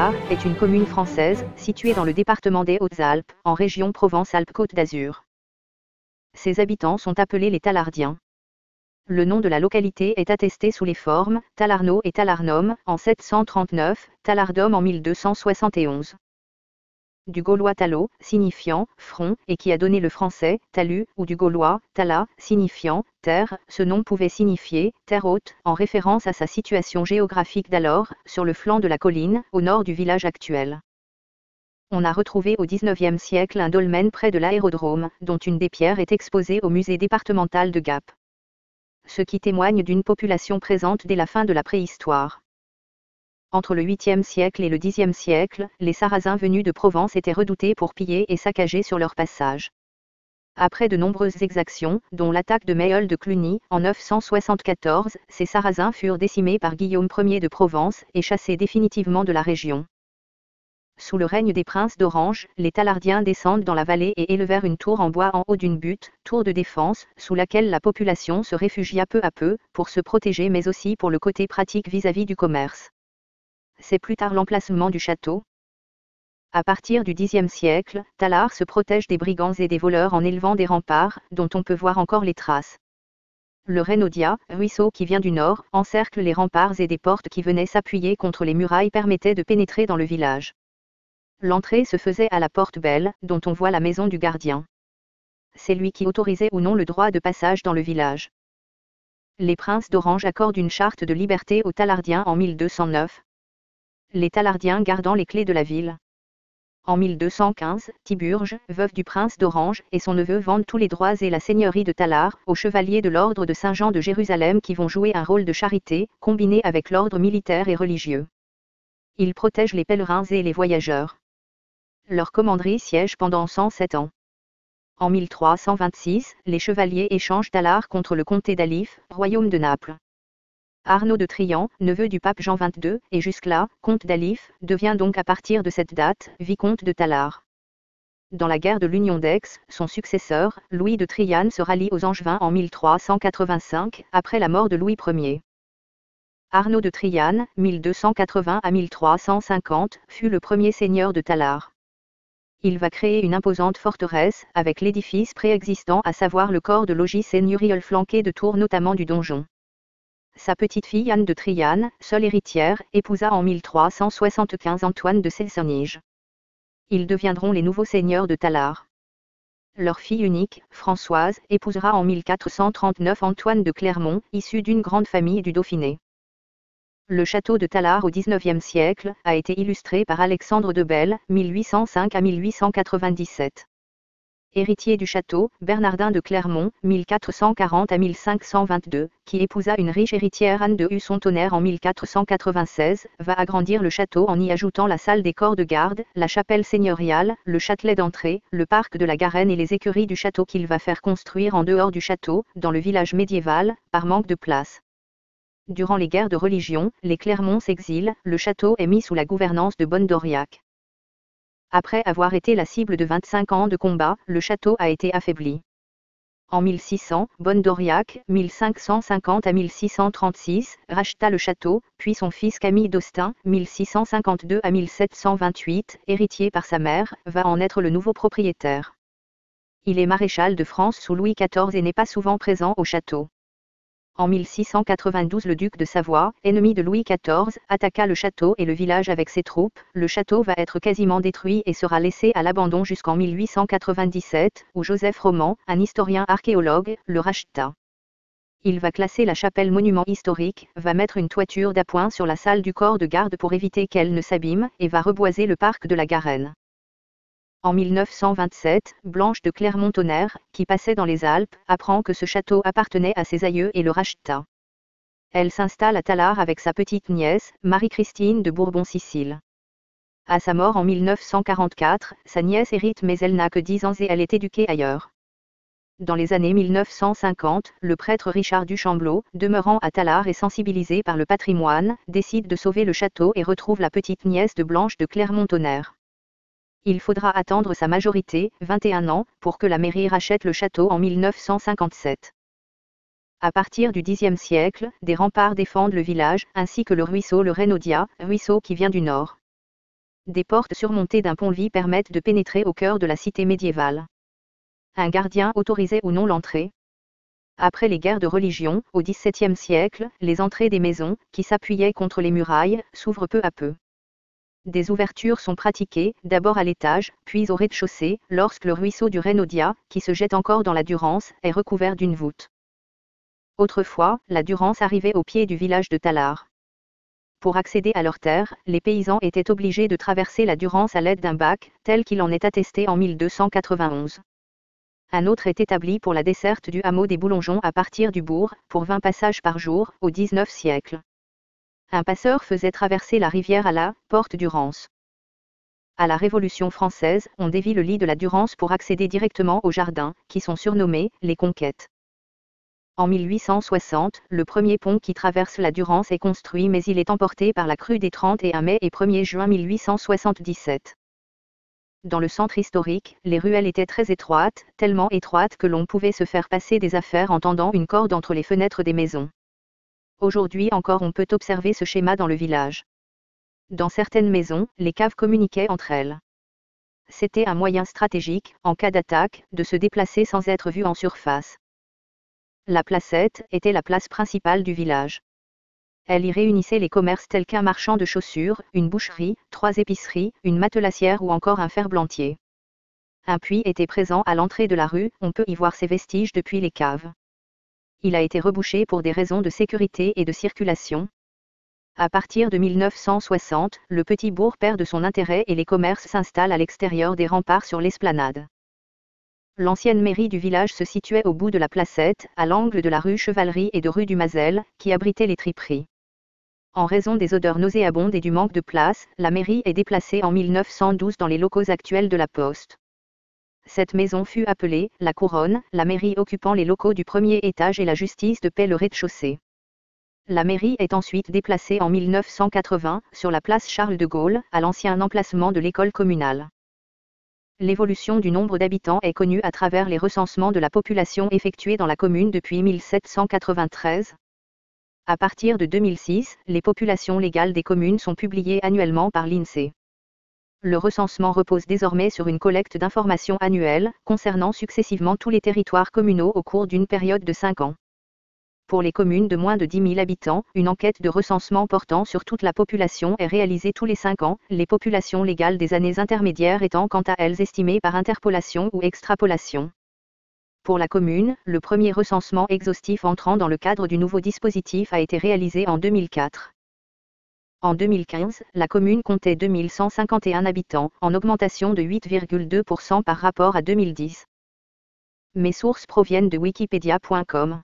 Tallard est une commune française, située dans le département des Hautes-Alpes, en région Provence-Alpes-Côte d'Azur. Ses habitants sont appelés les Tallardiens. Le nom de la localité est attesté sous les formes Tallarno et Tallarnum en 739, Tallardum en 1271. Du gaulois tallo, signifiant front, et qui a donné le français talus, ou du gaulois talla, signifiant terre. Ce nom pouvait signifier terre haute, en référence à sa situation géographique d'alors, sur le flanc de la colline, au nord du village actuel. On a retrouvé au XIXe siècle un dolmen près de l'aérodrome, dont une des pierres est exposée au musée départemental de Gap. Ce qui témoigne d'une population présente dès la fin de la préhistoire. Entre le 8e siècle et le 10e siècle, les Sarrasins venus de Provence étaient redoutés pour piller et saccager sur leur passage. Après de nombreuses exactions, dont l'attaque de Mayol de Cluny, en 974, ces Sarrasins furent décimés par Guillaume Ier de Provence et chassés définitivement de la région. Sous le règne des princes d'Orange, les Tallardiens descendent dans la vallée et élevèrent une tour en bois en haut d'une butte, tour de défense, sous laquelle la population se réfugia peu à peu, pour se protéger mais aussi pour le côté pratique vis-à-vis du commerce. C'est plus tard l'emplacement du château. À partir du Xe siècle, Tallard se protège des brigands et des voleurs en élevant des remparts, dont on peut voir encore les traces. Le Renaudia, ruisseau qui vient du nord, encercle les remparts et des portes qui venaient s'appuyer contre les murailles permettaient de pénétrer dans le village. L'entrée se faisait à la porte Belle, dont on voit la maison du gardien. C'est lui qui autorisait ou non le droit de passage dans le village. Les princes d'Orange accordent une charte de liberté aux Tallardiens en 1209. Les Tallardiens gardant les clés de la ville. En 1215, Tiburge, veuve du prince d'Orange, et son neveu vendent tous les droits et la seigneurie de Tallard aux chevaliers de l'ordre de Saint-Jean de Jérusalem qui vont jouer un rôle de charité, combiné avec l'ordre militaire et religieux. Ils protègent les pèlerins et les voyageurs. Leur commanderie siège pendant 107 ans. En 1326, les chevaliers échangent Tallard contre le comté d'Alif, royaume de Naples. Arnaud de Trian, neveu du pape Jean XXII, et jusque-là, comte d'Alif, devient donc à partir de cette date, vicomte de Tallard. Dans la guerre de l'Union d'Aix, son successeur, Louis de Triane se rallie aux Angevins en 1385, après la mort de Louis Ier. Arnaud de Triane, 1280 à 1350, fut le premier seigneur de Tallard. Il va créer une imposante forteresse, avec l'édifice préexistant à savoir le corps de logis seigneurial flanqué de tours notamment du donjon. Sa petite-fille Anne de Triane, seule héritière, épousa en 1375 Antoine de Celsonnige. Ils deviendront les nouveaux seigneurs de Tallard. Leur fille unique, Françoise, épousera en 1439 Antoine de Clermont, issu d'une grande famille du Dauphiné. Le château de Tallard au XIXe siècle a été illustré par Alexandre de Belle, 1805 à 1897. Héritier du château, Bernardin de Clermont, 1440 à 1522, qui épousa une riche héritière Anne de Husson-Tonnerre en 1496, va agrandir le château en y ajoutant la salle des corps de garde, la chapelle seigneuriale, le châtelet d'entrée, le parc de la Garenne et les écuries du château qu'il va faire construire en dehors du château, dans le village médiéval, par manque de place. Durant les guerres de religion, les Clermont s'exilent, le château est mis sous la gouvernance de Bonne d'Aurillac. Après avoir été la cible de 25 ans de combat, le château a été affaibli. En 1600, Bonne d'Aurillac, 1550 à 1636, racheta le château, puis son fils Camille d'Austin, 1652 à 1728, héritier par sa mère, va en être le nouveau propriétaire. Il est maréchal de France sous Louis XIV et n'est pas souvent présent au château. En 1692 le duc de Savoie, ennemi de Louis XIV, attaqua le château et le village avec ses troupes. Le château va être quasiment détruit et sera laissé à l'abandon jusqu'en 1897, où Joseph Roman, un historien archéologue, le racheta. Il va classer la chapelle monument historique, va mettre une toiture d'appoint sur la salle du corps de garde pour éviter qu'elle ne s'abîme, et va reboiser le parc de la Garenne. En 1927, Blanche de Clermont-Tonnerre, qui passait dans les Alpes, apprend que ce château appartenait à ses aïeux et le racheta. Elle s'installe à Tallard avec sa petite nièce, Marie-Christine de Bourbon-Sicile. À sa mort en 1944, sa nièce hérite mais elle n'a que 10 ans et elle est éduquée ailleurs. Dans les années 1950, le prêtre Richard Duchamblot, demeurant à Tallard et sensibilisé par le patrimoine, décide de sauver le château et retrouve la petite nièce de Blanche de Clermont-Tonnerre. Il faudra attendre sa majorité, 21 ans, pour que la mairie rachète le château en 1957. À partir du Xe siècle, des remparts défendent le village, ainsi que le ruisseau le Renaudia, ruisseau qui vient du nord. Des portes surmontées d'un pont-levis permettent de pénétrer au cœur de la cité médiévale. Un gardien autorisait ou non l'entrée. Après les guerres de religion, au XVIIe siècle, les entrées des maisons, qui s'appuyaient contre les murailles, s'ouvrent peu à peu. Des ouvertures sont pratiquées, d'abord à l'étage, puis au rez-de-chaussée, lorsque le ruisseau du Reynaudia, qui se jette encore dans la Durance, est recouvert d'une voûte. Autrefois, la Durance arrivait au pied du village de Tallard. Pour accéder à leurs terres, les paysans étaient obligés de traverser la Durance à l'aide d'un bac, tel qu'il en est attesté en 1291. Un autre est établi pour la desserte du hameau des Boulongeons à partir du bourg, pour 20 passages par jour, au XIXe siècle. Un passeur faisait traverser la rivière à la porte du Rance. À la Révolution française, on dévie le lit de la Durance pour accéder directement aux jardins, qui sont surnommés les Conquêtes. En 1860, le premier pont qui traverse la Durance est construit, mais il est emporté par la crue des 31 mai et 1er juin 1877. Dans le centre historique, les ruelles étaient très étroites, tellement étroites que l'on pouvait se faire passer des affaires en tendant une corde entre les fenêtres des maisons. Aujourd'hui encore on peut observer ce schéma dans le village. Dans certaines maisons, les caves communiquaient entre elles. C'était un moyen stratégique, en cas d'attaque, de se déplacer sans être vu en surface. La placette était la place principale du village. Elle y réunissait les commerces tels qu'un marchand de chaussures, une boucherie, 3 épiceries, une matelassière ou encore un ferblantier. Un puits était présent à l'entrée de la rue, on peut y voir ses vestiges depuis les caves. Il a été rebouché pour des raisons de sécurité et de circulation. À partir de 1960, le petit bourg perd de son intérêt et les commerces s'installent à l'extérieur des remparts sur l'esplanade. L'ancienne mairie du village se situait au bout de la placette, à l'angle de la rue Chevalerie et de rue du Mazel, qui abritait les triperies. En raison des odeurs nauséabondes et du manque de place, la mairie est déplacée en 1912 dans les locaux actuels de la Poste. Cette maison fut appelée « La Couronne », la mairie occupant les locaux du premier étage et la justice de paix le rez-de-chaussée. La mairie est ensuite déplacée en 1980, sur la place Charles de Gaulle, à l'ancien emplacement de l'école communale. L'évolution du nombre d'habitants est connue à travers les recensements de la population effectués dans la commune depuis 1793. À partir de 2006, les populations légales des communes sont publiées annuellement par l'INSEE. Le recensement repose désormais sur une collecte d'informations annuelles, concernant successivement tous les territoires communaux au cours d'une période de 5 ans. Pour les communes de moins de 10 000 habitants, une enquête de recensement portant sur toute la population est réalisée tous les 5 ans, les populations légales des années intermédiaires étant quant à elles estimées par interpolation ou extrapolation. Pour la commune, le premier recensement exhaustif entrant dans le cadre du nouveau dispositif a été réalisé en 2004. En 2015, la commune comptait 2151 habitants, en augmentation de 8,2% par rapport à 2010. Mes sources proviennent de wikipedia.com.